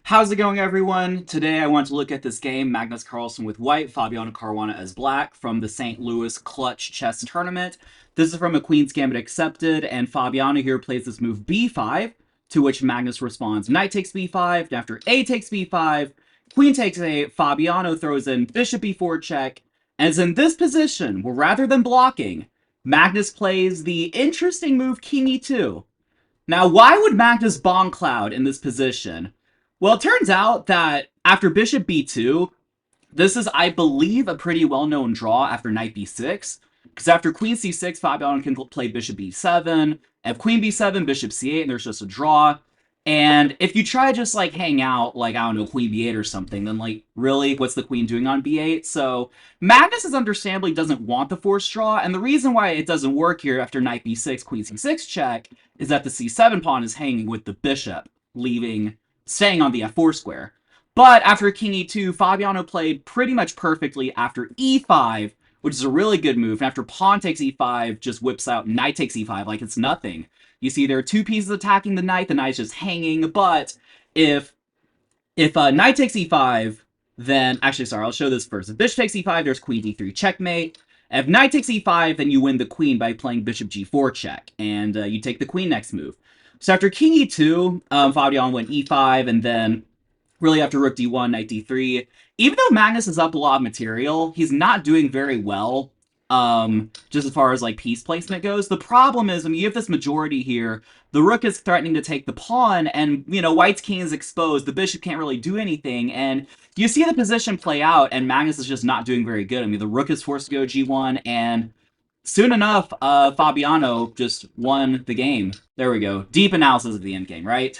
How's it going, everyone? Today I want to look at this game, Magnus Carlsen with white, Fabiano Caruana as black, from the St. Louis Clutch Chess Tournament. This is from a Queen's Gambit Accepted, and Fabiano here plays this move b5, to which Magnus responds knight takes b5, and after a takes b5, queen takes a, Fabiano throws in bishop b4 check, and it's in this position where rather than blocking, Magnus plays the interesting move king e2. Now, why would Magnus Bongcloud in this position? Well, it turns out that after bishop b2, this is, I believe, a pretty well-known draw after knight b6. Because after queen c6, Fabiano can play bishop b7. If queen b7, bishop c8, and there's just a draw. And if you try to just, like, hang out, like, I don't know, queen b8 or something, then, like, really, what's the queen doing on b8? So, Magnus is understandably doesn't want the forced draw, and the reason why it doesn't work here after knight b6, queen c6 check, is that the c7 pawn is hanging with the bishop, staying on the f4 square. But after king e2, Fabiano played pretty much perfectly after e5, which is a really good move. And after pawn takes e5, just whips out knight takes e5 like it's nothing. You see there are two pieces attacking the knight's just hanging, but if knight takes e5, then, actually, sorry, I'll show this first. If bishop takes e5, there's queen d3 checkmate. If knight takes e5, then you win the queen by playing bishop g4 check, and you take the queen next move. So after king e2, Fabiano went e5, and then really after rook d1, knight d3. Even though Magnus is up a lot of material, he's not doing very well, just as far as, like, piece placement goes. The problem is, I mean, you have this majority here. The rook is threatening to take the pawn, and, you know, white's king is exposed. The bishop can't really do anything, and you see the position play out, and Magnus is just not doing very good. I mean, the rook is forced to go g1, and soon enough, Fabiano just won the game. There we go. Deep analysis of the endgame, right?